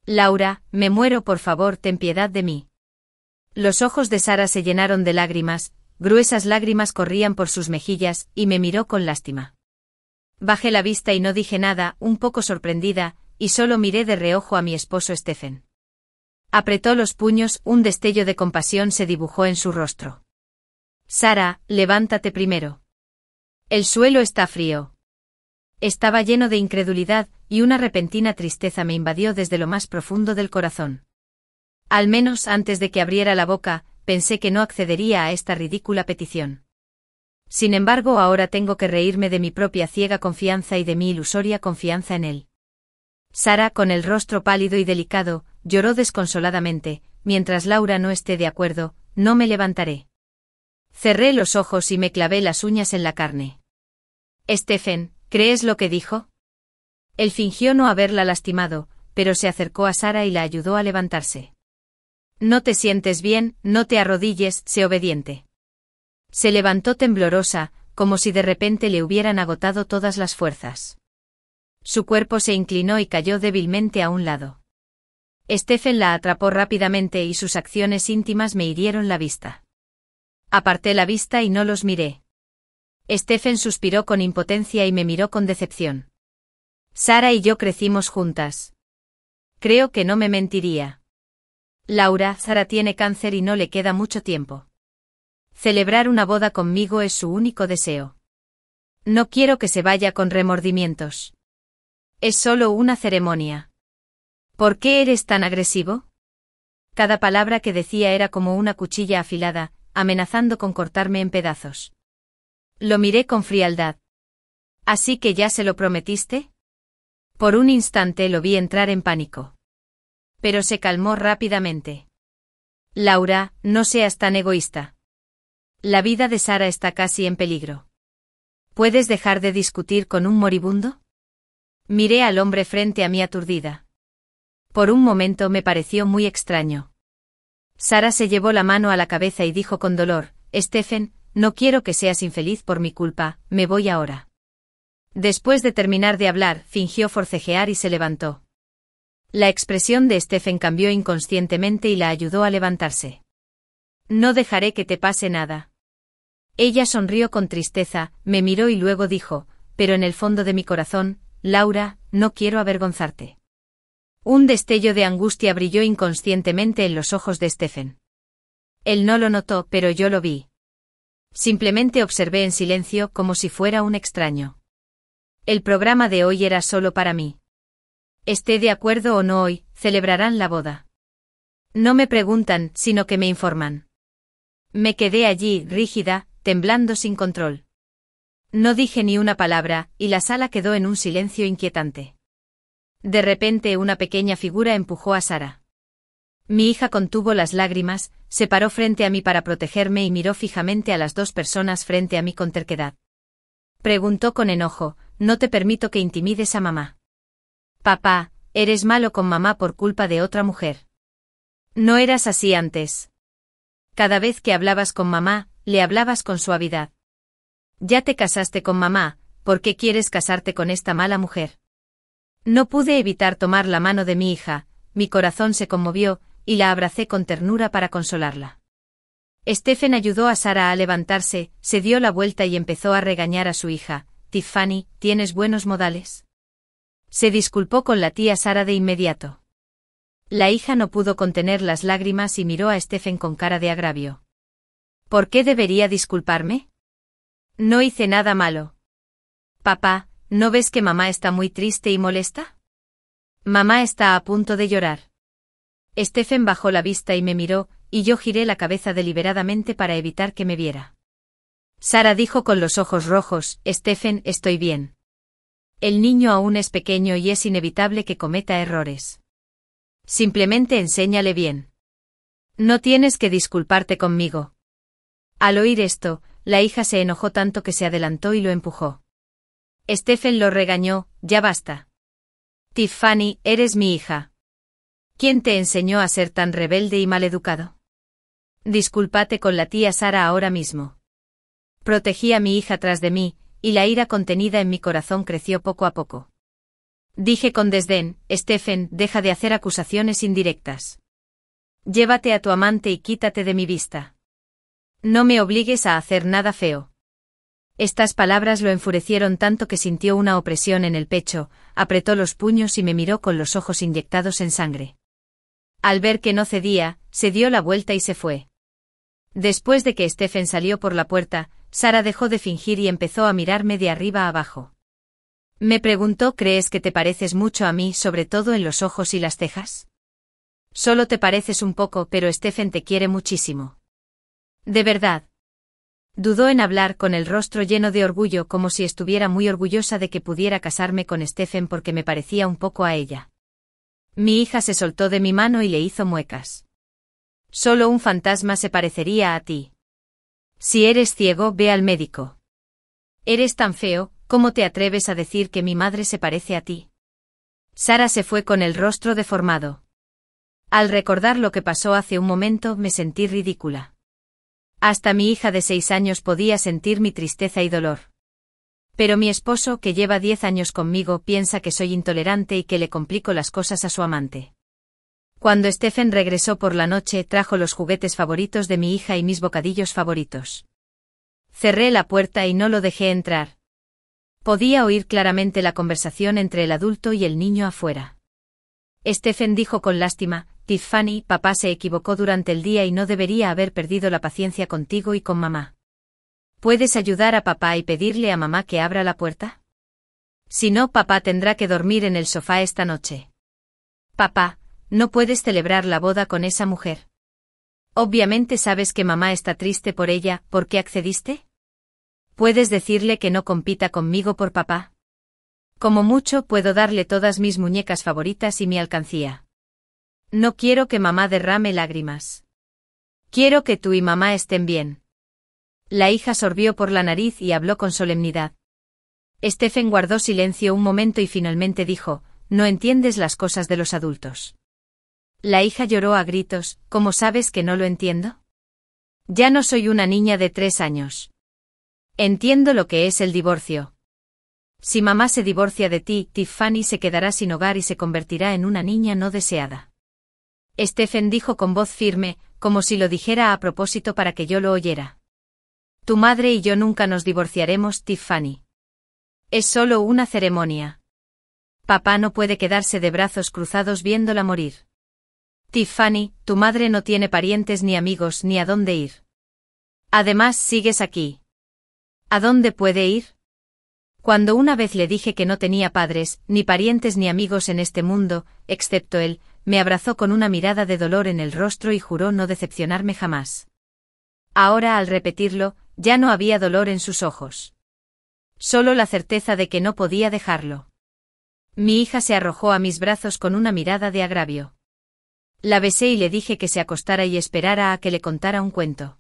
Laura, me muero, por favor, ten piedad de mí. Los ojos de Sara se llenaron de lágrimas, gruesas lágrimas corrían por sus mejillas, y me miró con lástima. Bajé la vista y no dije nada, un poco sorprendida, y solo miré de reojo a mi esposo Stephen. Apretó los puños, un destello de compasión se dibujó en su rostro. Sara, levántate primero. El suelo está frío. Estaba lleno de incredulidad, y una repentina tristeza me invadió desde lo más profundo del corazón. Al menos antes de que abriera la boca, pensé que no accedería a esta ridícula petición. Sin embargo, ahora tengo que reírme de mi propia ciega confianza y de mi ilusoria confianza en él. Sara, con el rostro pálido y delicado, lloró desconsoladamente. Mientras Laura no esté de acuerdo, no me levantaré. Cerré los ojos y me clavé las uñas en la carne. Stephen, ¿crees lo que dijo? Él fingió no haberla lastimado, pero se acercó a Sara y la ayudó a levantarse. No te sientes bien, no te arrodilles, sé obediente. Se levantó temblorosa, como si de repente le hubieran agotado todas las fuerzas. Su cuerpo se inclinó y cayó débilmente a un lado. Stephen la atrapó rápidamente y sus acciones íntimas me hirieron la vista. Aparté la vista y no los miré. Stephen suspiró con impotencia y me miró con decepción. Sara y yo crecimos juntas. Creo que no me mentiría. Laura, Sara tiene cáncer y no le queda mucho tiempo. Celebrar una boda conmigo es su único deseo. No quiero que se vaya con remordimientos. Es solo una ceremonia. ¿Por qué eres tan agresivo? Cada palabra que decía era como una cuchilla afilada, amenazando con cortarme en pedazos. Lo miré con frialdad. ¿Así que ya se lo prometiste? Por un instante lo vi entrar en pánico. Pero se calmó rápidamente. Laura, no seas tan egoísta. La vida de Sara está casi en peligro. ¿Puedes dejar de discutir con un moribundo? Miré al hombre frente a mí aturdida. Por un momento me pareció muy extraño. Sara se llevó la mano a la cabeza y dijo con dolor, Stephen, no quiero que seas infeliz por mi culpa, me voy ahora. Después de terminar de hablar, fingió forcejear y se levantó. La expresión de Stephen cambió inconscientemente y la ayudó a levantarse. No dejaré que te pase nada. Ella sonrió con tristeza, me miró y luego dijo, pero en el fondo de mi corazón, Laura, no quiero avergonzarte. Un destello de angustia brilló inconscientemente en los ojos de Stephen. Él no lo notó, pero yo lo vi. Simplemente observé en silencio como si fuera un extraño. El programa de hoy era solo para mí. Esté de acuerdo o no hoy, celebrarán la boda. No me preguntan, sino que me informan. Me quedé allí, rígida, temblando sin control. No dije ni una palabra, y la sala quedó en un silencio inquietante. De repente una pequeña figura empujó a Sara. Mi hija contuvo las lágrimas, se paró frente a mí para protegerme y miró fijamente a las dos personas frente a mí con terquedad. Preguntó con enojo, no te permito que intimides a mamá. Papá, eres malo con mamá por culpa de otra mujer. No eras así antes. Cada vez que hablabas con mamá, le hablabas con suavidad. Ya te casaste con mamá, ¿por qué quieres casarte con esta mala mujer? No pude evitar tomar la mano de mi hija, mi corazón se conmovió, y la abracé con ternura para consolarla. Stephen ayudó a Sara a levantarse, se dio la vuelta y empezó a regañar a su hija. Tiffany, ¿tienes buenos modales? Se disculpó con la tía Sara de inmediato. La hija no pudo contener las lágrimas y miró a Stephen con cara de agravio. ¿Por qué debería disculparme? No hice nada malo. Papá, ¿no ves que mamá está muy triste y molesta? Mamá está a punto de llorar. Stephen bajó la vista y me miró, y yo giré la cabeza deliberadamente para evitar que me viera. Sara dijo con los ojos rojos, Stephen, estoy bien. El niño aún es pequeño y es inevitable que cometa errores. Simplemente enséñale bien. No tienes que disculparte conmigo. Al oír esto, la hija se enojó tanto que se adelantó y lo empujó. Stephen lo regañó, ya basta. Tiffany, eres mi hija. ¿Quién te enseñó a ser tan rebelde y maleducado? Discúlpate con la tía Sara ahora mismo. Protegí a mi hija tras de mí, y la ira contenida en mi corazón creció poco a poco. Dije con desdén, Stephen, deja de hacer acusaciones indirectas. Llévate a tu amante y quítate de mi vista. No me obligues a hacer nada feo. Estas palabras lo enfurecieron tanto que sintió una opresión en el pecho, apretó los puños y me miró con los ojos inyectados en sangre. Al ver que no cedía, se dio la vuelta y se fue. Después de que Stephen salió por la puerta, Sara dejó de fingir y empezó a mirarme de arriba a abajo. Me preguntó, ¿crees que te pareces mucho a mí, sobre todo en los ojos y las cejas? Solo te pareces un poco, pero Stephen te quiere muchísimo. ¿De verdad? Dudó en hablar, con el rostro lleno de orgullo, como si estuviera muy orgullosa de que pudiera casarme con Stephen porque me parecía un poco a ella. Mi hija se soltó de mi mano y le hizo muecas. Solo un fantasma se parecería a ti. Si eres ciego, ve al médico. Eres tan feo, ¿cómo te atreves a decir que mi madre se parece a ti? Sara se fue con el rostro deformado. Al recordar lo que pasó hace un momento, me sentí ridícula. Hasta mi hija de 6 años podía sentir mi tristeza y dolor. Pero mi esposo, que lleva 10 años conmigo, piensa que soy intolerante y que le complico las cosas a su amante. Cuando Stephen regresó por la noche, trajo los juguetes favoritos de mi hija y mis bocadillos favoritos. Cerré la puerta y no lo dejé entrar. Podía oír claramente la conversación entre el adulto y el niño afuera. Stephen dijo con lástima, Tiffany, papá se equivocó durante el día y no debería haber perdido la paciencia contigo y con mamá. ¿Puedes ayudar a papá y pedirle a mamá que abra la puerta? Si no, papá tendrá que dormir en el sofá esta noche. Papá, ¿no puedes celebrar la boda con esa mujer? Obviamente sabes que mamá está triste por ella, ¿por qué accediste? ¿Puedes decirle que no compita conmigo por papá? Como mucho puedo darle todas mis muñecas favoritas y mi alcancía. No quiero que mamá derrame lágrimas. Quiero que tú y mamá estén bien. La hija sorbió por la nariz y habló con solemnidad. Stephen guardó silencio un momento y finalmente dijo, no entiendes las cosas de los adultos. La hija lloró a gritos, ¿cómo sabes que no lo entiendo? Ya no soy una niña de 3 años. Entiendo lo que es el divorcio. Si mamá se divorcia de ti, Tiffany se quedará sin hogar y se convertirá en una niña no deseada. Stephen dijo con voz firme, como si lo dijera a propósito para que yo lo oyera. Tu madre y yo nunca nos divorciaremos, Tiffany. Es solo una ceremonia. Papá no puede quedarse de brazos cruzados viéndola morir. Tiffany, tu madre no tiene parientes ni amigos ni a dónde ir. Además, sigues aquí. ¿A dónde puede ir? Cuando una vez le dije que no tenía padres, ni parientes ni amigos en este mundo, excepto él, me abrazó con una mirada de dolor en el rostro y juró no decepcionarme jamás. Ahora, al repetirlo, ya no había dolor en sus ojos. Solo la certeza de que no podía dejarlo. Mi hija se arrojó a mis brazos con una mirada de agravio. La besé y le dije que se acostara y esperara a que le contara un cuento.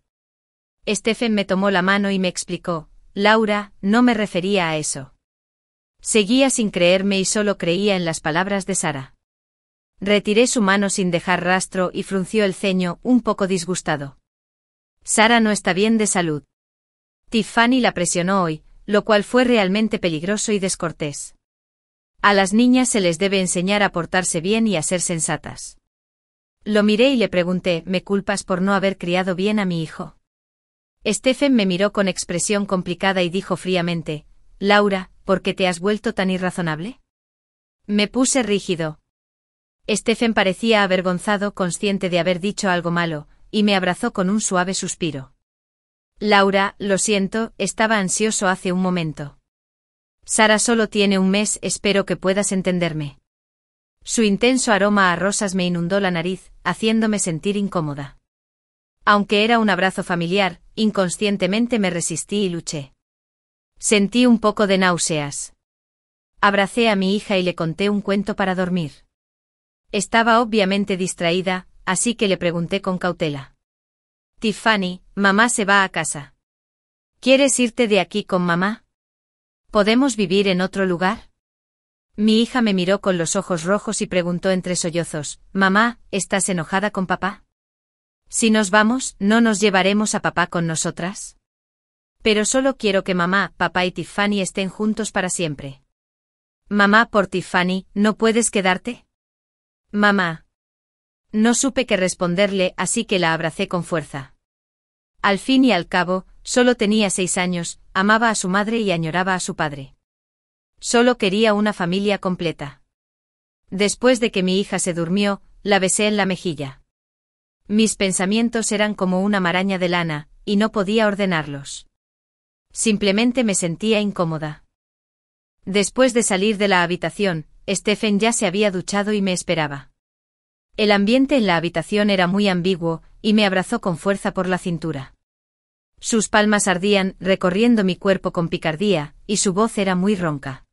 Stephen me tomó la mano y me explicó, Laura, no me refería a eso. Seguía sin creerme y solo creía en las palabras de Sara. Retiré su mano sin dejar rastro y frunció el ceño, un poco disgustado. Sara no está bien de salud. Tiffany la presionó hoy, lo cual fue realmente peligroso y descortés. A las niñas se les debe enseñar a portarse bien y a ser sensatas. Lo miré y le pregunté, ¿me culpas por no haber criado bien a mi hijo? Stephen me miró con expresión complicada y dijo fríamente, Laura, ¿por qué te has vuelto tan irrazonable? Me puse rígido. Stephen parecía avergonzado, consciente de haber dicho algo malo, y me abrazó con un suave suspiro. Laura, lo siento, estaba ansioso hace un momento. Sara solo tiene un mes, espero que puedas entenderme. Su intenso aroma a rosas me inundó la nariz, haciéndome sentir incómoda. Aunque era un abrazo familiar, inconscientemente me resistí y luché. Sentí un poco de náuseas. Abracé a mi hija y le conté un cuento para dormir. Estaba obviamente distraída, así que le pregunté con cautela. Tiffany, mamá se va a casa. ¿Quieres irte de aquí con mamá? ¿Podemos vivir en otro lugar? Mi hija me miró con los ojos rojos y preguntó entre sollozos, Mamá, ¿estás enojada con papá? Si nos vamos, ¿no nos llevaremos a papá con nosotras? Pero solo quiero que mamá, papá y Tiffany estén juntos para siempre. Mamá, por Tiffany, ¿no puedes quedarte? Mamá. No supe qué responderle, así que la abracé con fuerza. Al fin y al cabo, solo tenía 6 años, amaba a su madre y añoraba a su padre. Solo quería una familia completa. Después de que mi hija se durmió, la besé en la mejilla. Mis pensamientos eran como una maraña de lana, y no podía ordenarlos. Simplemente me sentía incómoda. Después de salir de la habitación, Stephen ya se había duchado y me esperaba. El ambiente en la habitación era muy ambiguo, y me abrazó con fuerza por la cintura. Sus palmas ardían, recorriendo mi cuerpo con picardía, y su voz era muy ronca.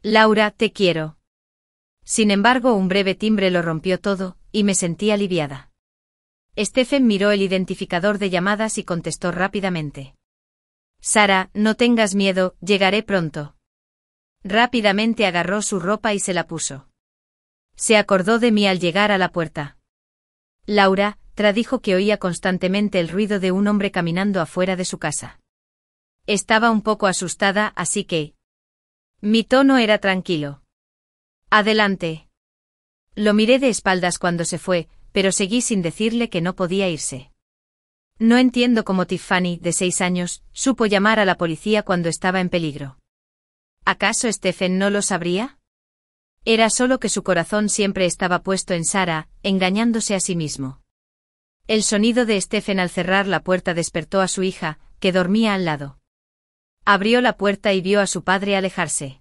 Laura, te quiero. Sin embargo, un breve timbre lo rompió todo, y me sentí aliviada. Stephen miró el identificador de llamadas y contestó rápidamente. Sara, no tengas miedo, llegaré pronto. Rápidamente agarró su ropa y se la puso. Se acordó de mí al llegar a la puerta. Laura, dijo que oía constantemente el ruido de un hombre caminando afuera de su casa. Estaba un poco asustada, así que... Mi tono era tranquilo. Adelante. Lo miré de espaldas cuando se fue, pero seguí sin decirle que no podía irse. No entiendo cómo Tiffany, de 6 años, supo llamar a la policía cuando estaba en peligro. ¿Acaso Stephen no lo sabría? Era solo que su corazón siempre estaba puesto en Sara, engañándose a sí mismo. El sonido de Stephen al cerrar la puerta despertó a su hija, que dormía al lado. Abrió la puerta y vio a su padre alejarse.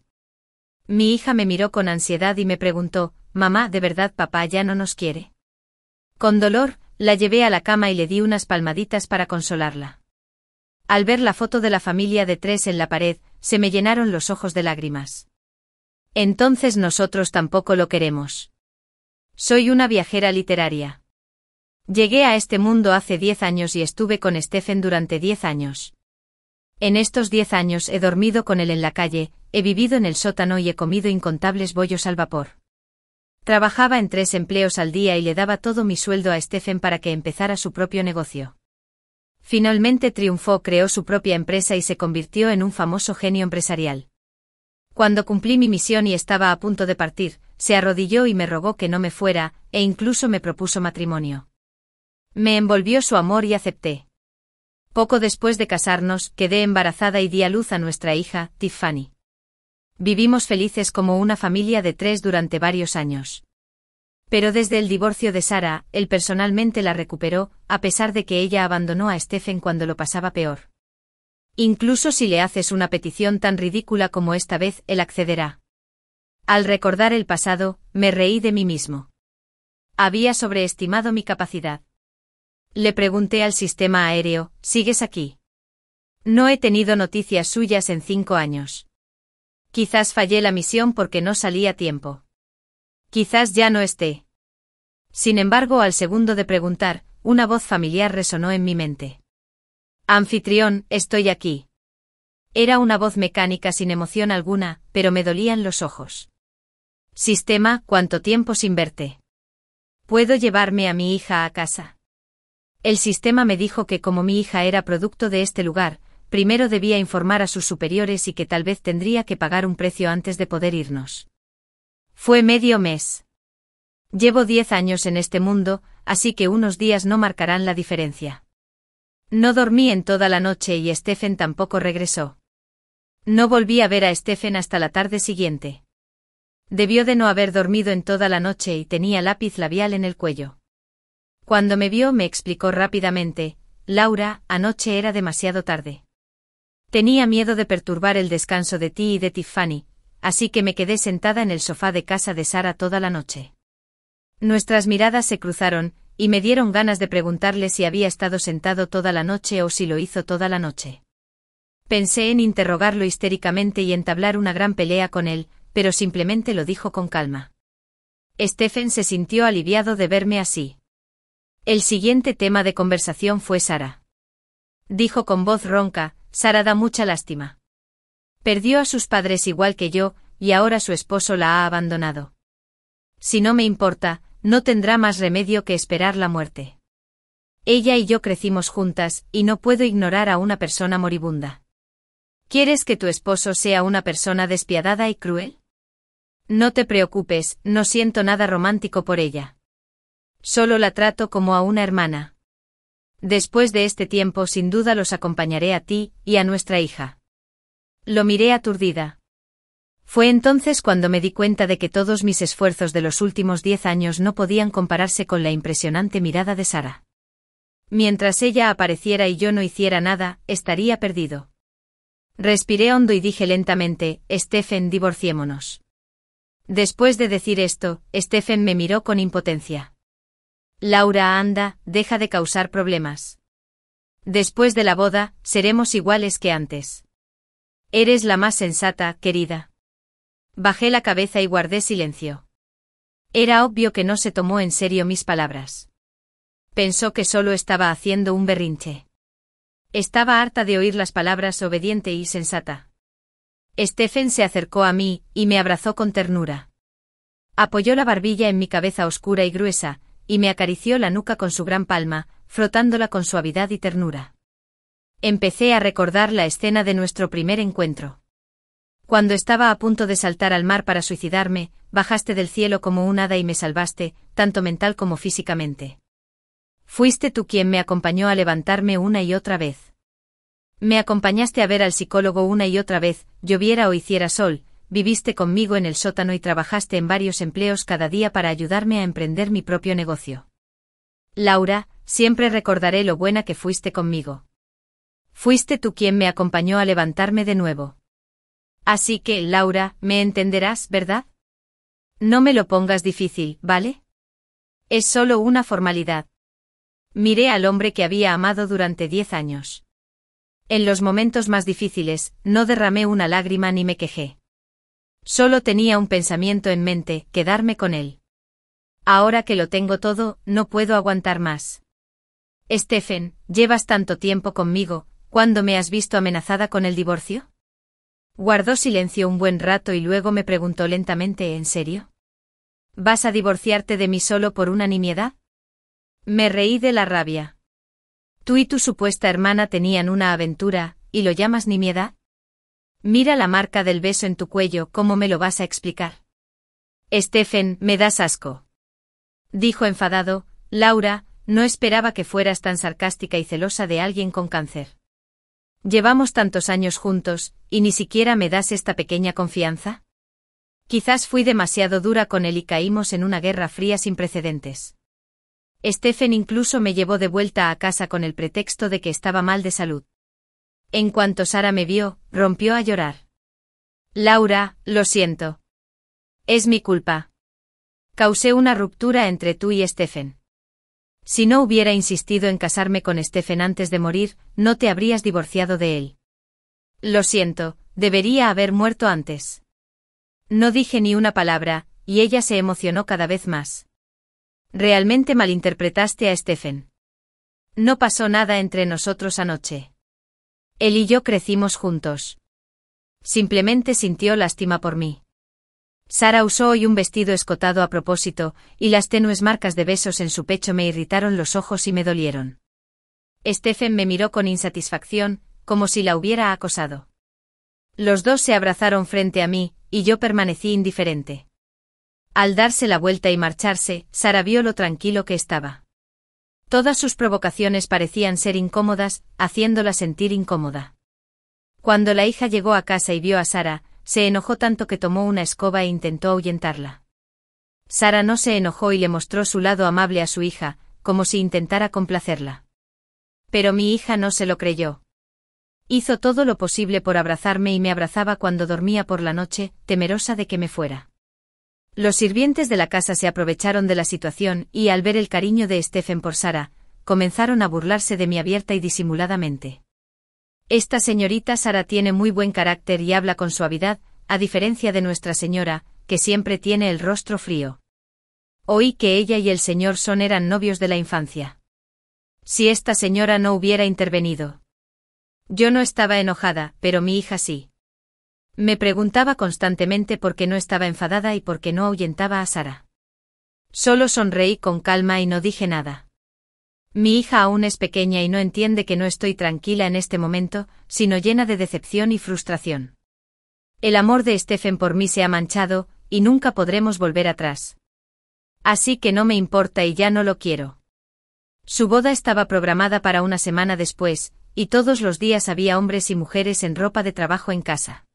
Mi hija me miró con ansiedad y me preguntó, «Mamá, ¿de verdad papá ya no nos quiere?» Con dolor, la llevé a la cama y le di unas palmaditas para consolarla. Al ver la foto de la familia de 3 en la pared, se me llenaron los ojos de lágrimas. Entonces nosotros tampoco lo queremos. Soy una viajera literaria. Llegué a este mundo hace 10 años y estuve con Stephen durante 10 años. En estos 10 años he dormido con él en la calle, he vivido en el sótano y he comido incontables bollos al vapor. Trabajaba en 3 empleos al día y le daba todo mi sueldo a Stephen para que empezara su propio negocio. Finalmente triunfó, creó su propia empresa y se convirtió en un famoso genio empresarial. Cuando cumplí mi misión y estaba a punto de partir, se arrodilló y me rogó que no me fuera, e incluso me propuso matrimonio. Me envolvió su amor y acepté. Poco después de casarnos, quedé embarazada y di a luz a nuestra hija, Tiffany. Vivimos felices como una familia de 3 durante varios años. Pero desde el divorcio de Sara, él personalmente la recuperó, a pesar de que ella abandonó a Stephen cuando lo pasaba peor. Incluso si le haces una petición tan ridícula como esta vez, él accederá. Al recordar el pasado, me reí de mí mismo. Había sobreestimado mi capacidad. Le pregunté al sistema aéreo, ¿sigues aquí? No he tenido noticias suyas en 5 años. Quizás fallé la misión porque no salí a tiempo. Quizás ya no esté. Sin embargo, al segundo de preguntar, una voz familiar resonó en mi mente. Anfitrión, estoy aquí. Era una voz mecánica sin emoción alguna, pero me dolían los ojos. Sistema, ¿cuánto tiempo sin verte? ¿Puedo llevarme a mi hija a casa? El sistema me dijo que como mi hija era producto de este lugar, primero debía informar a sus superiores y que tal vez tendría que pagar un precio antes de poder irnos. Fue medio mes. Llevo 10 años en este mundo, así que unos días no marcarán la diferencia. No dormí en toda la noche y Stephen tampoco regresó. No volví a ver a Stephen hasta la tarde siguiente. Debió de no haber dormido en toda la noche y tenía lápiz labial en el cuello. Cuando me vio me explicó rápidamente, Laura, anoche era demasiado tarde. Tenía miedo de perturbar el descanso de ti y de Tiffany, así que me quedé sentada en el sofá de casa de Sara toda la noche. Nuestras miradas se cruzaron, y me dieron ganas de preguntarle si había estado sentado toda la noche o si lo hizo toda la noche. Pensé en interrogarlo histéricamente y entablar una gran pelea con él, pero simplemente lo dijo con calma. Stephen se sintió aliviado de verme así. El siguiente tema de conversación fue Sara. Dijo con voz ronca, Sara da mucha lástima. Perdió a sus padres igual que yo, y ahora su esposo la ha abandonado. Si no me importa, no tendrá más remedio que esperar la muerte. Ella y yo crecimos juntas, y no puedo ignorar a una persona moribunda. ¿Quieres que tu esposo sea una persona despiadada y cruel? No te preocupes, no siento nada romántico por ella. Solo la trato como a una hermana. Después de este tiempo sin duda los acompañaré a ti y a nuestra hija. Lo miré aturdida. Fue entonces cuando me di cuenta de que todos mis esfuerzos de los últimos 10 años no podían compararse con la impresionante mirada de Sara. Mientras ella apareciera y yo no hiciera nada, estaría perdido. Respiré hondo y dije lentamente, Stephen, divorciémonos. Después de decir esto, Stephen me miró con impotencia. Laura, anda, deja de causar problemas. Después de la boda, seremos iguales que antes. Eres la más sensata, querida. Bajé la cabeza y guardé silencio. Era obvio que no se tomó en serio mis palabras. Pensó que solo estaba haciendo un berrinche. Estaba harta de oír las palabras obediente y sensata. Stephen se acercó a mí, y me abrazó con ternura. Apoyó la barbilla en mi cabeza oscura y gruesa, y me acarició la nuca con su gran palma, frotándola con suavidad y ternura. Empecé a recordar la escena de nuestro primer encuentro. Cuando estaba a punto de saltar al mar para suicidarme, bajaste del cielo como un hada y me salvaste, tanto mental como físicamente. Fuiste tú quien me acompañó a levantarme una y otra vez. Me acompañaste a ver al psicólogo una y otra vez, lloviera o hiciera sol, viviste conmigo en el sótano y trabajaste en varios empleos cada día para ayudarme a emprender mi propio negocio. Laura, siempre recordaré lo buena que fuiste conmigo. Fuiste tú quien me acompañó a levantarme de nuevo. Así que, Laura, me entenderás, ¿verdad? No me lo pongas difícil, ¿vale? Es solo una formalidad. Miré al hombre que había amado durante 10 años. En los momentos más difíciles, no derramé una lágrima ni me quejé. Solo tenía un pensamiento en mente, quedarme con él. Ahora que lo tengo todo, no puedo aguantar más. Stephen, llevas tanto tiempo conmigo, ¿cuándo me has visto amenazada con el divorcio? Guardó silencio un buen rato y luego me preguntó lentamente, ¿en serio? ¿Vas a divorciarte de mí solo por una nimiedad? Me reí de la rabia. Tú y tu supuesta hermana tenían una aventura, ¿y lo llamas nimiedad? Mira la marca del beso en tu cuello, ¿cómo me lo vas a explicar? Stephen, me das asco. Dijo enfadado, Laura, no esperaba que fueras tan sarcástica y celosa de alguien con cáncer. Llevamos tantos años juntos, ¿y ni siquiera me das esta pequeña confianza? Quizás fui demasiado dura con él y caímos en una guerra fría sin precedentes. Stephen incluso me llevó de vuelta a casa con el pretexto de que estaba mal de salud. En cuanto Sara me vio, rompió a llorar. Laura, lo siento. Es mi culpa. Causé una ruptura entre tú y Stephen. Si no hubiera insistido en casarme con Stephen antes de morir, no te habrías divorciado de él. Lo siento, debería haber muerto antes. No dije ni una palabra, y ella se emocionó cada vez más. Realmente malinterpretaste a Stephen. No pasó nada entre nosotros anoche. Él y yo crecimos juntos. Simplemente sintió lástima por mí. Sara usó hoy un vestido escotado a propósito, y las tenues marcas de besos en su pecho me irritaron los ojos y me dolieron. Stephen me miró con insatisfacción, como si la hubiera acosado. Los dos se abrazaron frente a mí, y yo permanecí indiferente. Al darse la vuelta y marcharse, Sara vio lo tranquilo que estaba. Todas sus provocaciones parecían ser incómodas, haciéndola sentir incómoda. Cuando la hija llegó a casa y vio a Sara, se enojó tanto que tomó una escoba e intentó ahuyentarla. Sara no se enojó y le mostró su lado amable a su hija, como si intentara complacerla. Pero mi hija no se lo creyó. Hizo todo lo posible por abrazarme y me abrazaba cuando dormía por la noche, temerosa de que me fuera. Los sirvientes de la casa se aprovecharon de la situación y, al ver el cariño de Stephen por Sara, comenzaron a burlarse de mí abierta y disimuladamente. Esta señorita Sara tiene muy buen carácter y habla con suavidad, a diferencia de Nuestra Señora, que siempre tiene el rostro frío. Oí que ella y el señor Son eran novios de la infancia. Si esta señora no hubiera intervenido. Yo no estaba enojada, pero mi hija sí. Me preguntaba constantemente por qué no estaba enfadada y por qué no ahuyentaba a Sara. Solo sonreí con calma y no dije nada. Mi hija aún es pequeña y no entiende que no estoy tranquila en este momento, sino llena de decepción y frustración. El amor de Stephen por mí se ha manchado, y nunca podremos volver atrás. Así que no me importa y ya no lo quiero. Su boda estaba programada para una semana después, y todos los días había hombres y mujeres en ropa de trabajo en casa.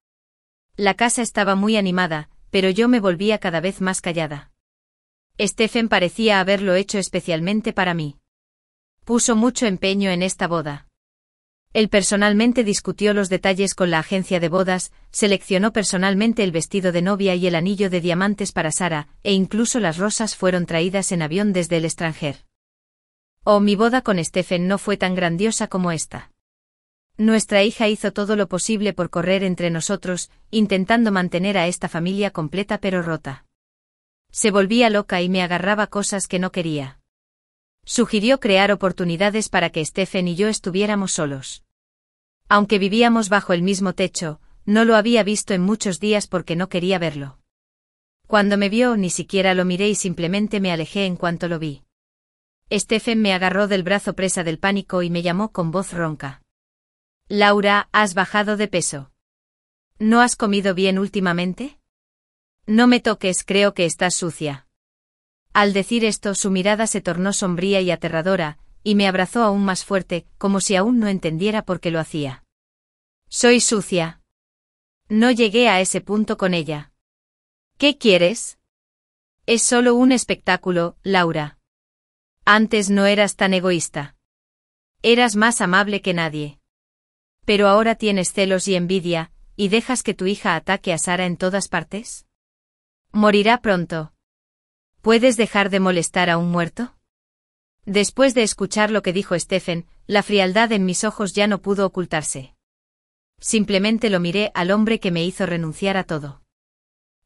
La casa estaba muy animada, pero yo me volvía cada vez más callada. Stephen parecía haberlo hecho especialmente para mí. Puso mucho empeño en esta boda. Él personalmente discutió los detalles con la agencia de bodas, seleccionó personalmente el vestido de novia y el anillo de diamantes para Sara, e incluso las rosas fueron traídas en avión desde el extranjero. Oh, mi boda con Stephen no fue tan grandiosa como esta. Nuestra hija hizo todo lo posible por correr entre nosotros, intentando mantener a esta familia completa pero rota. Se volvía loca y me agarraba cosas que no quería. Sugirió crear oportunidades para que Stephen y yo estuviéramos solos. Aunque vivíamos bajo el mismo techo, no lo había visto en muchos días porque no quería verlo. Cuando me vio, ni siquiera lo miré y simplemente me alejé en cuanto lo vi. Stephen me agarró del brazo presa del pánico y me llamó con voz ronca. Laura, ¿has bajado de peso? ¿No has comido bien últimamente? No me toques, creo que estás sucia. Al decir esto, su mirada se tornó sombría y aterradora, y me abrazó aún más fuerte, como si aún no entendiera por qué lo hacía. Soy sucia. No llegué a ese punto con ella. ¿Qué quieres? Es solo un espectáculo, Laura. Antes no eras tan egoísta. Eras más amable que nadie. Pero ahora tienes celos y envidia, y dejas que tu hija ataque a Sara en todas partes. Morirá pronto. ¿Puedes dejar de molestar a un muerto? Después de escuchar lo que dijo Stephen, la frialdad en mis ojos ya no pudo ocultarse. Simplemente lo miré al hombre que me hizo renunciar a todo.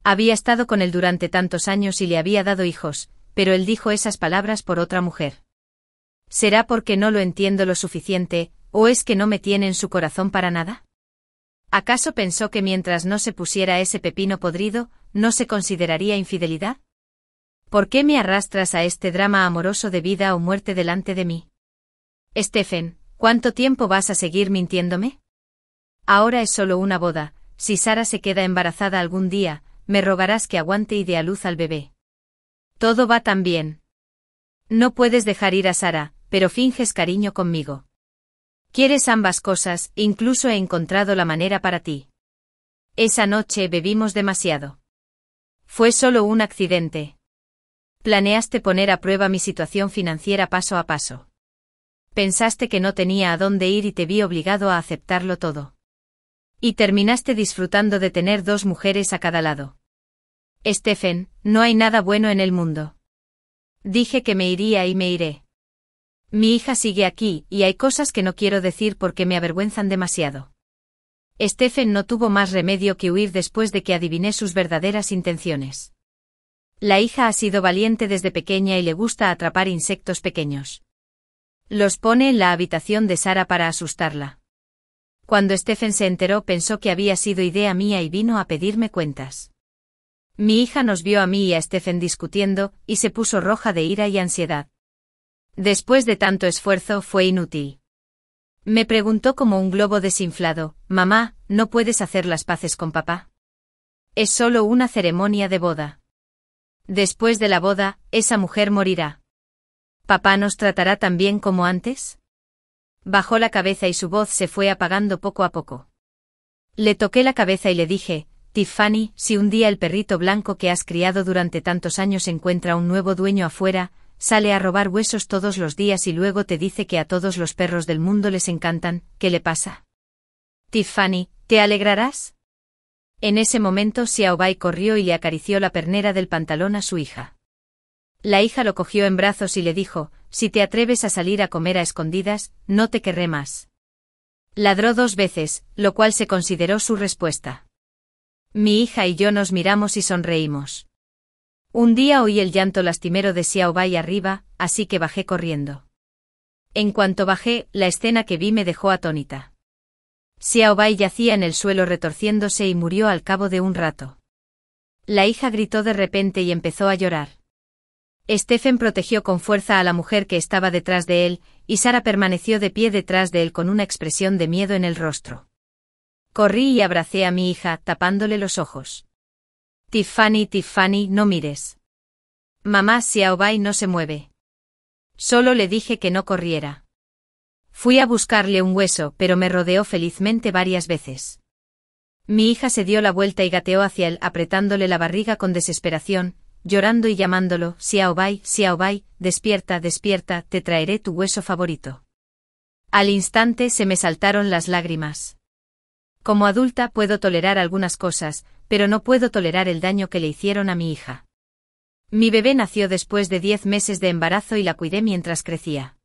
Había estado con él durante tantos años y le había dado hijos, pero él dijo esas palabras por otra mujer. ¿Será porque no lo entiendo lo suficiente, o es que no me tiene en su corazón para nada? ¿Acaso pensó que mientras no se pusiera ese pepino podrido, no se consideraría infidelidad? ¿Por qué me arrastras a este drama amoroso de vida o muerte delante de mí? Stephen, ¿cuánto tiempo vas a seguir mintiéndome? Ahora es solo una boda, si Sara se queda embarazada algún día, me rogarás que aguante y dé a luz al bebé. Todo va tan bien. No puedes dejar ir a Sara, pero finges cariño conmigo. Quieres ambas cosas, incluso he encontrado la manera para ti. Esa noche bebimos demasiado. Fue solo un accidente. Planeaste poner a prueba mi situación financiera paso a paso. Pensaste que no tenía a dónde ir y te vi obligado a aceptarlo todo. Y terminaste disfrutando de tener dos mujeres a cada lado. Stephen, no hay nada bueno en el mundo. Dije que me iría y me iré. Mi hija sigue aquí, y hay cosas que no quiero decir porque me avergüenzan demasiado. Stephen no tuvo más remedio que huir después de que adiviné sus verdaderas intenciones. La hija ha sido valiente desde pequeña y le gusta atrapar insectos pequeños. Los pone en la habitación de Sara para asustarla. Cuando Stephen se enteró, pensó que había sido idea mía y vino a pedirme cuentas. Mi hija nos vio a mí y a Stephen discutiendo, y se puso roja de ira y ansiedad. Después de tanto esfuerzo, fue inútil. Me preguntó como un globo desinflado, «Mamá, ¿no puedes hacer las paces con papá? Es solo una ceremonia de boda. Después de la boda, esa mujer morirá. ¿Papá nos tratará tan bien como antes?» Bajó la cabeza y su voz se fue apagando poco a poco. Le toqué la cabeza y le dije, «Tiffany, si un día el perrito blanco que has criado durante tantos años encuentra un nuevo dueño afuera, sale a robar huesos todos los días y luego te dice que a todos los perros del mundo les encantan, ¿qué le pasa? Tiffany, ¿te alegrarás?» En ese momento Xiaobai corrió y le acarició la pernera del pantalón a su hija. La hija lo cogió en brazos y le dijo, «Si te atreves a salir a comer a escondidas, no te querré más». Ladró 2 veces, lo cual se consideró su respuesta. Mi hija y yo nos miramos y sonreímos. Un día oí el llanto lastimero de Xiaobai arriba, así que bajé corriendo. En cuanto bajé, la escena que vi me dejó atónita. Xiaobai yacía en el suelo retorciéndose y murió al cabo de un rato. La hija gritó de repente y empezó a llorar. Stephen protegió con fuerza a la mujer que estaba detrás de él, y Sara permaneció de pie detrás de él con una expresión de miedo en el rostro. Corrí y abracé a mi hija, tapándole los ojos. Tiffany, Tiffany, no mires. Mamá, Xiaobai no se mueve. Solo le dije que no corriera. Fui a buscarle un hueso, pero me rodeó felizmente varias veces. Mi hija se dio la vuelta y gateó hacia él, apretándole la barriga con desesperación, llorando y llamándolo, Xiaobai, Xiaobai, despierta, despierta, te traeré tu hueso favorito. Al instante se me saltaron las lágrimas. Como adulta puedo tolerar algunas cosas, pero no puedo tolerar el daño que le hicieron a mi hija. Mi bebé nació después de 10 meses de embarazo y la cuidé mientras crecía.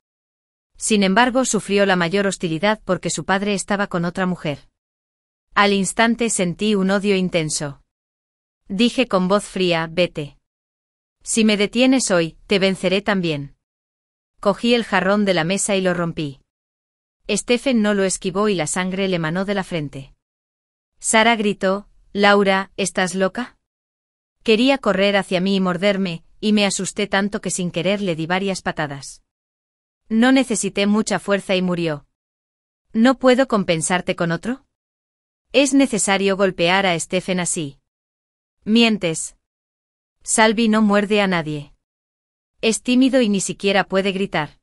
Sin embargo, sufrió la mayor hostilidad porque su padre estaba con otra mujer. Al instante sentí un odio intenso. Dije con voz fría, vete. Si me detienes hoy, te venceré también. Cogí el jarrón de la mesa y lo rompí. Stephen no lo esquivó y la sangre le manó de la frente. Sara gritó, Laura, ¿estás loca? Quería correr hacia mí y morderme, y me asusté tanto que sin querer le di varias patadas. No necesité mucha fuerza y murió. ¿No puedo compensarte con otro? Es necesario golpear a Stephen así. Mientes. Salvi no muerde a nadie. Es tímido y ni siquiera puede gritar.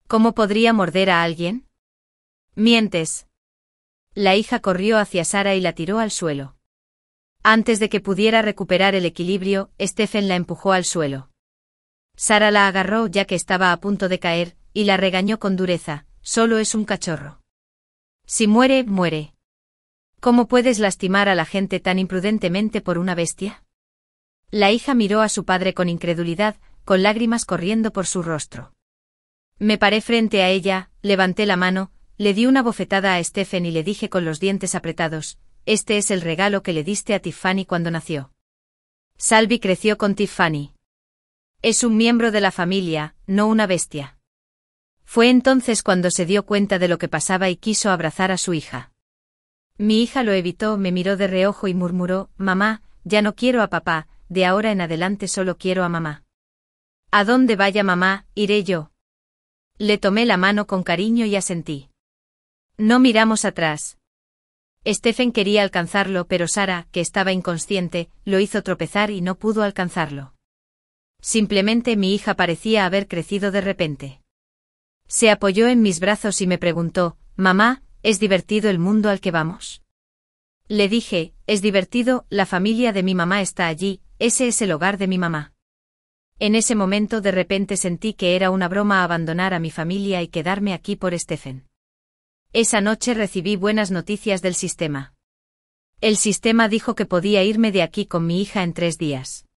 ¿Cómo podría morder a alguien? Mientes. La hija corrió hacia Sara y la tiró al suelo. Antes de que pudiera recuperar el equilibrio, Stephen la empujó al suelo. Sara la agarró ya que estaba a punto de caer, y la regañó con dureza, solo es un cachorro. Si muere, muere. ¿Cómo puedes lastimar a la gente tan imprudentemente por una bestia? La hija miró a su padre con incredulidad, con lágrimas corriendo por su rostro. Me paré frente a ella, levanté la mano, le di una bofetada a Stephen y le dije con los dientes apretados, este es el regalo que le diste a Tiffany cuando nació. Salvi creció con Tiffany. Es un miembro de la familia, no una bestia. Fue entonces cuando se dio cuenta de lo que pasaba y quiso abrazar a su hija. Mi hija lo evitó, me miró de reojo y murmuró, mamá, ya no quiero a papá, de ahora en adelante solo quiero a mamá. A donde vaya mamá, iré yo. Le tomé la mano con cariño y asentí. No miramos atrás. Stephen quería alcanzarlo, pero Sara, que estaba inconsciente, lo hizo tropezar y no pudo alcanzarlo. Simplemente mi hija parecía haber crecido de repente. Se apoyó en mis brazos y me preguntó, mamá, ¿es divertido el mundo al que vamos? Le dije, es divertido, la familia de mi mamá está allí, ese es el hogar de mi mamá. En ese momento de repente sentí que era una broma abandonar a mi familia y quedarme aquí por Stephen. Esa noche recibí buenas noticias del sistema. El sistema dijo que podía irme de aquí con mi hija en 3 días.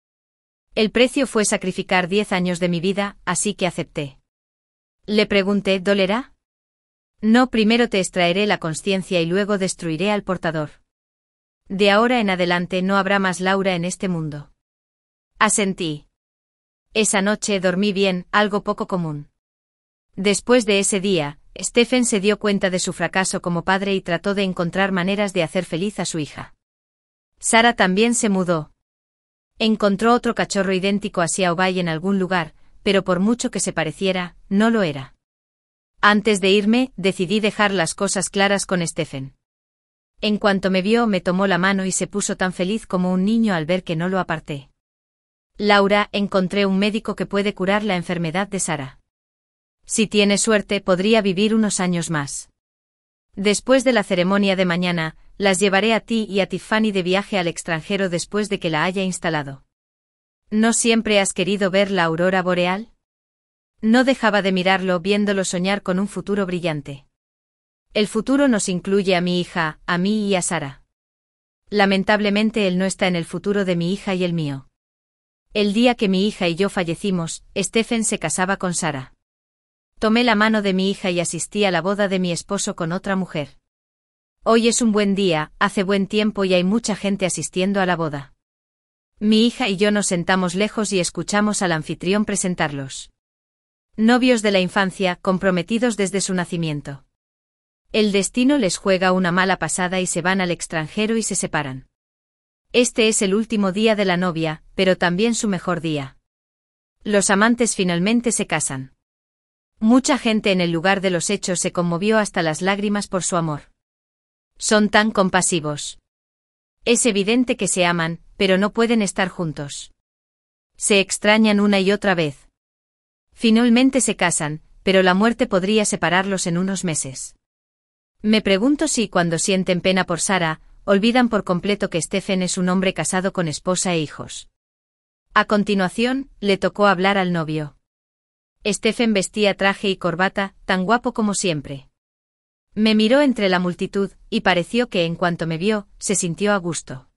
El precio fue sacrificar 10 años de mi vida, así que acepté. Le pregunté, ¿dolerá? No, primero te extraeré la consciencia y luego destruiré al portador. De ahora en adelante no habrá más Laura en este mundo. Asentí. Esa noche dormí bien, algo poco común. Después de ese día, Stephen se dio cuenta de su fracaso como padre y trató de encontrar maneras de hacer feliz a su hija. Sara también se mudó. Encontró otro cachorro idéntico a Xiaobai en algún lugar, pero por mucho que se pareciera, no lo era. Antes de irme, decidí dejar las cosas claras con Stephen. En cuanto me vio, me tomó la mano y se puso tan feliz como un niño al ver que no lo aparté. Laura, encontré un médico que puede curar la enfermedad de Sara. Si tiene suerte, podría vivir unos años más. Después de la ceremonia de mañana, las llevaré a ti y a Tiffany de viaje al extranjero después de que la haya instalado. ¿No siempre has querido ver la aurora boreal? No dejaba de mirarlo, viéndolo soñar con un futuro brillante. El futuro nos incluye a mi hija, a mí y a Sara. Lamentablemente él no está en el futuro de mi hija y el mío. El día que mi hija y yo fallecimos, Stephen se casaba con Sara. Tomé la mano de mi hija y asistí a la boda de mi esposo con otra mujer. Hoy es un buen día, hace buen tiempo y hay mucha gente asistiendo a la boda. Mi hija y yo nos sentamos lejos y escuchamos al anfitrión presentarlos. Novios de la infancia, comprometidos desde su nacimiento. El destino les juega una mala pasada y se van al extranjero y se separan. Este es el último día de la novia, pero también su mejor día. Los amantes finalmente se casan. Mucha gente en el lugar de los hechos se conmovió hasta las lágrimas por su amor. Son tan compasivos. Es evidente que se aman, pero no pueden estar juntos. Se extrañan una y otra vez. Finalmente se casan, pero la muerte podría separarlos en unos meses. Me pregunto si cuando sienten pena por Sarah, olvidan por completo que Stephen es un hombre casado con esposa e hijos. A continuación, le tocó hablar al novio. Stephen vestía traje y corbata, tan guapo como siempre. Me miró entre la multitud, y pareció que en cuanto me vio, se sintió a gusto.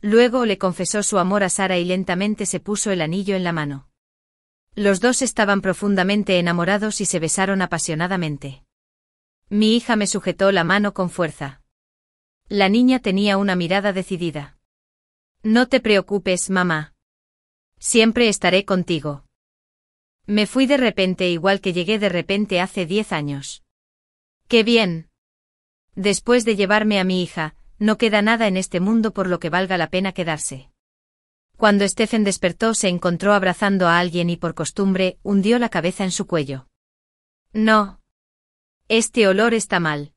Luego le confesó su amor a Sarah y lentamente se puso el anillo en la mano. Los dos estaban profundamente enamorados y se besaron apasionadamente. Mi hija me sujetó la mano con fuerza. La niña tenía una mirada decidida. No te preocupes, mamá. Siempre estaré contigo. Me fui de repente igual que llegué de repente hace 10 años. ¡Qué bien! Después de llevarme a mi hija, no queda nada en este mundo por lo que valga la pena quedarse. Cuando Stephen despertó se encontró abrazando a alguien y por costumbre hundió la cabeza en su cuello. No. Este olor está mal.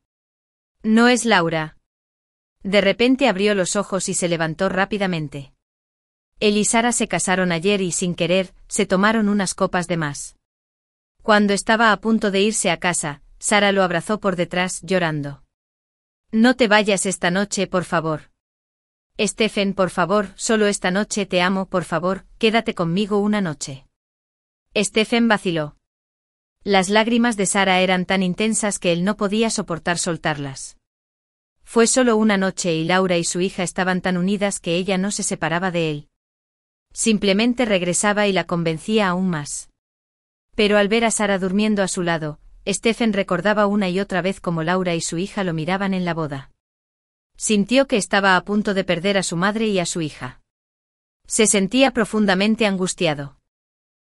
No es Laura. De repente abrió los ojos y se levantó rápidamente. Él y Sarah se casaron ayer y sin querer, se tomaron unas copas de más. Cuando estaba a punto de irse a casa, Sarah lo abrazó por detrás, llorando. No te vayas esta noche, por favor. Stephen, por favor, solo esta noche te amo, por favor, quédate conmigo una noche. Stephen vaciló. Las lágrimas de Sarah eran tan intensas que él no podía soportar soltarlas. Fue solo una noche y Laura y su hija estaban tan unidas que ella no se separaba de él. Simplemente regresaba y la convencía aún más. Pero al ver a Sarah durmiendo a su lado, Stephen recordaba una y otra vez cómo Laura y su hija lo miraban en la boda. Sintió que estaba a punto de perder a su madre y a su hija. Se sentía profundamente angustiado.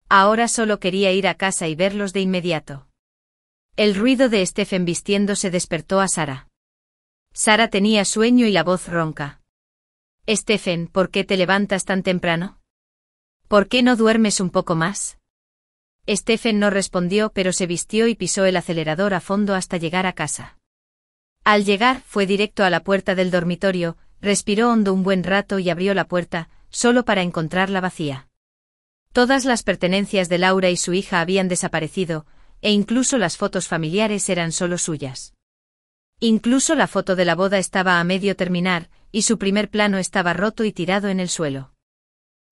Ahora solo quería ir a casa y verlos de inmediato. El ruido de Stephen vistiéndose despertó a Sarah. Sarah tenía sueño y la voz ronca. Stephen, ¿por qué te levantas tan temprano? ¿Por qué no duermes un poco más? Stephen no respondió, pero se vistió y pisó el acelerador a fondo hasta llegar a casa. Al llegar, fue directo a la puerta del dormitorio, respiró hondo un buen rato y abrió la puerta, solo para encontrarla vacía. Todas las pertenencias de Laura y su hija habían desaparecido, e incluso las fotos familiares eran solo suyas. Incluso la foto de la boda estaba a medio terminar, y su primer plano estaba roto y tirado en el suelo.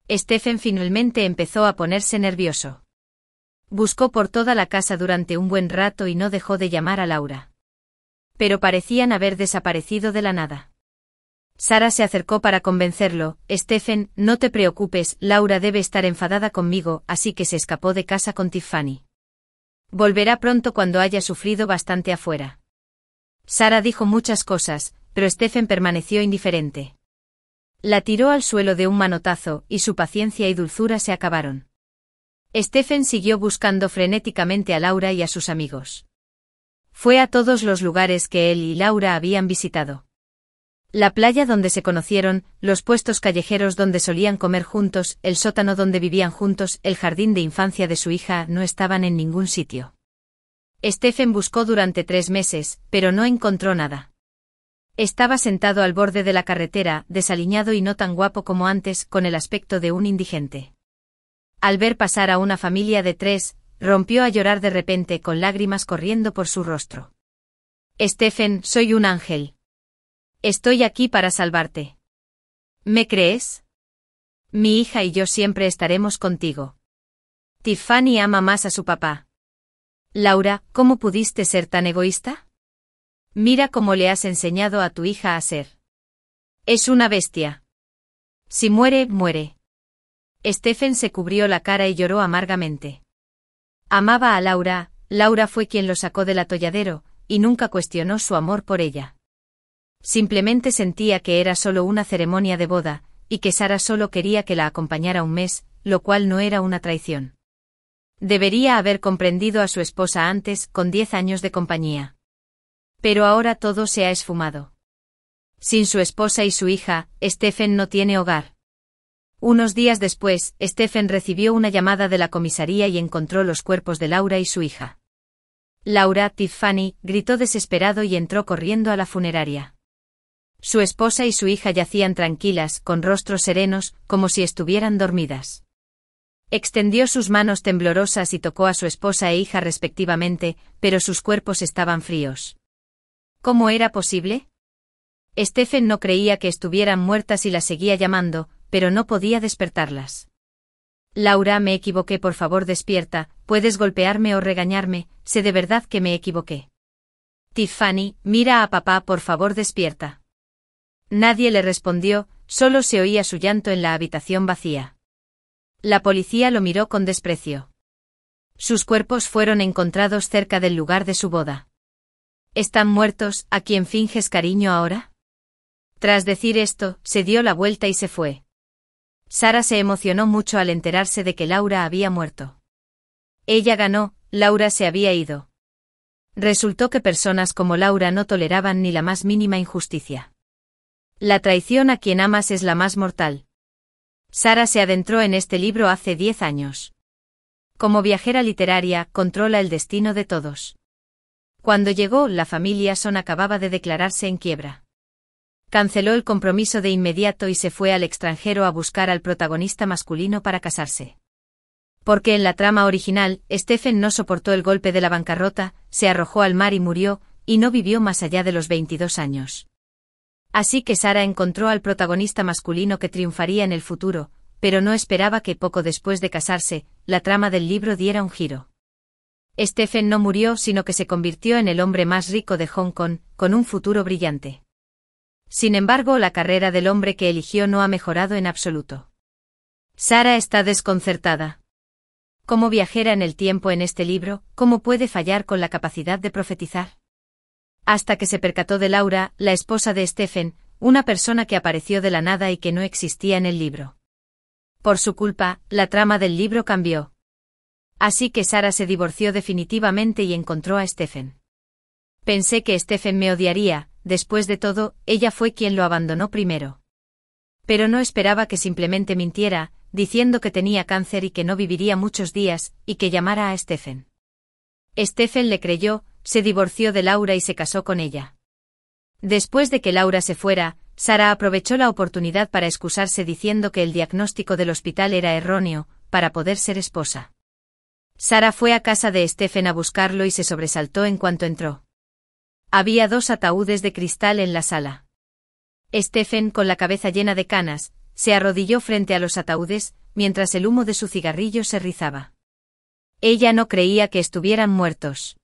Stephen finalmente empezó a ponerse nervioso. Buscó por toda la casa durante un buen rato y no dejó de llamar a Laura. Pero parecían haber desaparecido de la nada. Sarah se acercó para convencerlo. Stephen, no te preocupes, Laura debe estar enfadada conmigo, así que se escapó de casa con Tiffany. Volverá pronto cuando haya sufrido bastante afuera. Sarah dijo muchas cosas, pero Stephen permaneció indiferente. La tiró al suelo de un manotazo, y su paciencia y dulzura se acabaron. Stephen siguió buscando frenéticamente a Laura y a sus amigos. Fue a todos los lugares que él y Laura habían visitado. La playa donde se conocieron, los puestos callejeros donde solían comer juntos, el sótano donde vivían juntos, el jardín de infancia de su hija no estaban en ningún sitio. Stephen buscó durante 3 meses, pero no encontró nada. Estaba sentado al borde de la carretera, desaliñado y no tan guapo como antes, con el aspecto de un indigente. Al ver pasar a una familia de 3, rompió a llorar de repente con lágrimas corriendo por su rostro. Stephen, soy un ángel. Estoy aquí para salvarte. ¿Me crees? Mi hija y yo siempre estaremos contigo. Tiffany ama más a su papá. Laura, ¿cómo pudiste ser tan egoísta? Mira cómo le has enseñado a tu hija a ser. Es una bestia. Si muere, muere. Stephen se cubrió la cara y lloró amargamente. Amaba a Laura, Laura fue quien lo sacó del atolladero, y nunca cuestionó su amor por ella. Simplemente sentía que era solo una ceremonia de boda, y que Sarah solo quería que la acompañara un mes, lo cual no era una traición. Debería haber comprendido a su esposa antes, con 10 años de compañía. Pero ahora todo se ha esfumado. Sin su esposa y su hija, Stephen no tiene hogar. Unos días después, Stephen recibió una llamada de la comisaría y encontró los cuerpos de Laura y su hija. Laura, Tiffany, gritó desesperado y entró corriendo a la funeraria. Su esposa y su hija yacían tranquilas, con rostros serenos, como si estuvieran dormidas. Extendió sus manos temblorosas y tocó a su esposa e hija respectivamente, pero sus cuerpos estaban fríos. ¿Cómo era posible? Stephen no creía que estuvieran muertas y las seguía llamando, pero no podía despertarlas. Laura, me equivoqué, por favor despierta, puedes golpearme o regañarme, sé de verdad que me equivoqué. Tiffany, mira a papá, por favor despierta. Nadie le respondió, solo se oía su llanto en la habitación vacía. La policía lo miró con desprecio. Sus cuerpos fueron encontrados cerca del lugar de su boda. ¿Están muertos? ¿A quién finges cariño ahora? Tras decir esto, se dio la vuelta y se fue. Sarah se emocionó mucho al enterarse de que Laura había muerto. Ella ganó, Laura se había ido. Resultó que personas como Laura no toleraban ni la más mínima injusticia. La traición a quien amas es la más mortal. Sarah se adentró en este libro hace 10 años. Como viajera literaria, controla el destino de todos. Cuando llegó, la familia Son acababa de declararse en quiebra. Canceló el compromiso de inmediato y se fue al extranjero a buscar al protagonista masculino para casarse. Porque en la trama original, Stephen no soportó el golpe de la bancarrota, se arrojó al mar y murió, y no vivió más allá de los 22 años. Así que Sarah encontró al protagonista masculino que triunfaría en el futuro, pero no esperaba que poco después de casarse, la trama del libro diera un giro. Stephen no murió, sino que se convirtió en el hombre más rico de Hong Kong, con un futuro brillante. Sin embargo, la carrera del hombre que eligió no ha mejorado en absoluto. Sarah está desconcertada. Como viajera en el tiempo en este libro, ¿cómo puede fallar con la capacidad de profetizar? Hasta que se percató de Laura, la esposa de Stephen, una persona que apareció de la nada y que no existía en el libro. Por su culpa, la trama del libro cambió. Así que Sarah se divorció definitivamente y encontró a Stephen. Pensé que Stephen me odiaría, después de todo, ella fue quien lo abandonó primero. Pero no esperaba que simplemente mintiera, diciendo que tenía cáncer y que no viviría muchos días, y que llamara a Stephen. Stephen le creyó, se divorció de Laura y se casó con ella. Después de que Laura se fuera, Sarah aprovechó la oportunidad para excusarse diciendo que el diagnóstico del hospital era erróneo, para poder ser esposa. Sarah fue a casa de Stephen a buscarlo y se sobresaltó en cuanto entró. Había 2 ataúdes de cristal en la sala. Stephen, con la cabeza llena de canas, se arrodilló frente a los ataúdes, mientras el humo de su cigarrillo se rizaba. Ella no creía que estuvieran muertos.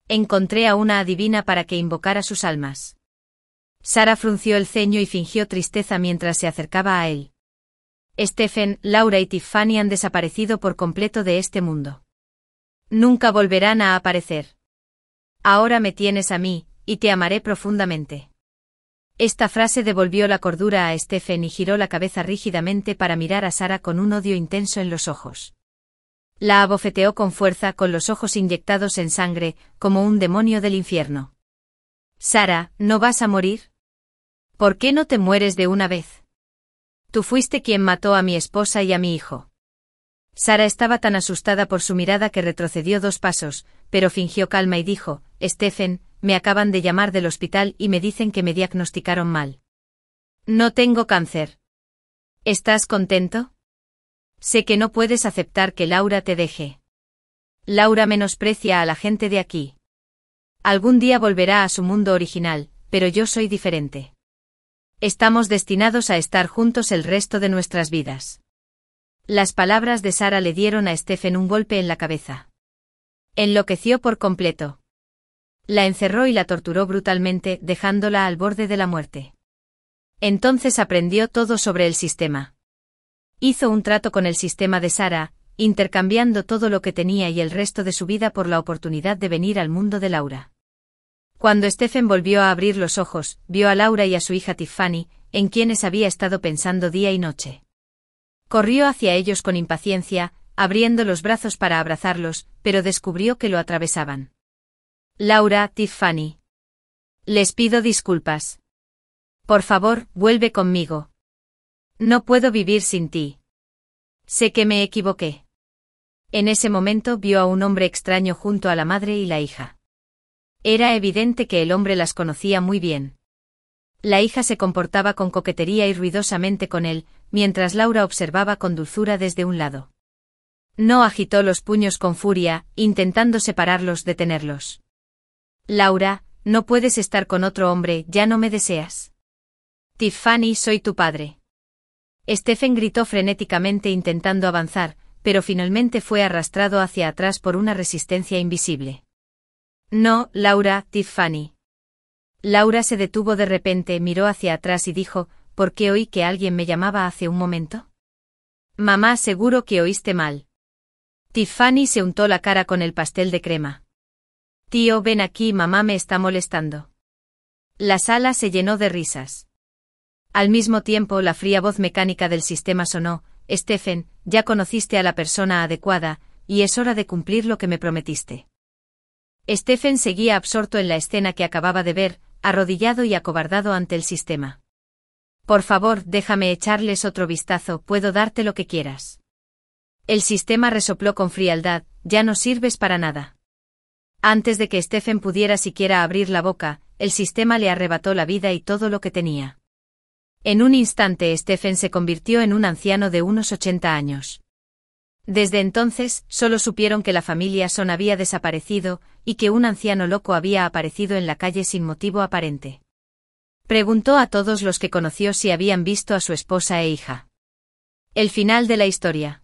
Encontré a una adivina para que invocara sus almas. Sarah frunció el ceño y fingió tristeza mientras se acercaba a él. Stephen, Laura y Tiffany han desaparecido por completo de este mundo. Nunca volverán a aparecer. Ahora me tienes a mí, y te amaré profundamente. Esta frase devolvió la cordura a Stephen y giró la cabeza rígidamente para mirar a Sarah con un odio intenso en los ojos. La abofeteó con fuerza, con los ojos inyectados en sangre, como un demonio del infierno. Sarah, ¿no vas a morir? ¿Por qué no te mueres de una vez? Tú fuiste quien mató a mi esposa y a mi hijo. Sarah estaba tan asustada por su mirada que retrocedió 2 pasos, pero fingió calma y dijo, Stephen, me acaban de llamar del hospital y me dicen que me diagnosticaron mal. No tengo cáncer. ¿Estás contento? Sé que no puedes aceptar que Laura te deje. Laura menosprecia a la gente de aquí. Algún día volverá a su mundo original, pero yo soy diferente. Estamos destinados a estar juntos el resto de nuestras vidas. Las palabras de Sarah le dieron a Stephen un golpe en la cabeza. Enloqueció por completo. La encerró y la torturó brutalmente, dejándola al borde de la muerte. Entonces aprendió todo sobre el sistema. Hizo un trato con el sistema de Sarah, intercambiando todo lo que tenía y el resto de su vida por la oportunidad de venir al mundo de Laura. Cuando Stephen volvió a abrir los ojos, vio a Laura y a su hija Tiffany, en quienes había estado pensando día y noche. Corrió hacia ellos con impaciencia, abriendo los brazos para abrazarlos, pero descubrió que lo atravesaban. Laura, Tiffany. Les pido disculpas. Por favor, vuelve conmigo. No puedo vivir sin ti. Sé que me equivoqué. En ese momento vio a un hombre extraño junto a la madre y la hija. Era evidente que el hombre las conocía muy bien. La hija se comportaba con coquetería y ruidosamente con él, mientras Laura observaba con dulzura desde un lado. No agitó los puños con furia, intentando separarlos, detenerlos. Laura, no puedes estar con otro hombre, ya no me deseas. Tiffany, soy tu padre. Stephen gritó frenéticamente intentando avanzar, pero finalmente fue arrastrado hacia atrás por una resistencia invisible. No, Laura, Tiffany. Laura se detuvo de repente, miró hacia atrás y dijo, ¿por qué oí que alguien me llamaba hace un momento? Mamá, seguro que oíste mal. Tiffany se untó la cara con el pastel de crema. Tío, ven aquí, mamá me está molestando. La sala se llenó de risas. Al mismo tiempo, la fría voz mecánica del sistema sonó, Stephen, ya conociste a la persona adecuada, y es hora de cumplir lo que me prometiste. Stephen seguía absorto en la escena que acababa de ver, arrodillado y acobardado ante el sistema. Por favor, déjame echarles otro vistazo, puedo darte lo que quieras. El sistema resopló con frialdad, ya no sirves para nada. Antes de que Stephen pudiera siquiera abrir la boca, el sistema le arrebató la vida y todo lo que tenía. En un instante Stephen se convirtió en un anciano de unos 80 años. Desde entonces, solo supieron que la familia Son había desaparecido, y que un anciano loco había aparecido en la calle sin motivo aparente. Preguntó a todos los que conoció si habían visto a su esposa e hija. El final de la historia.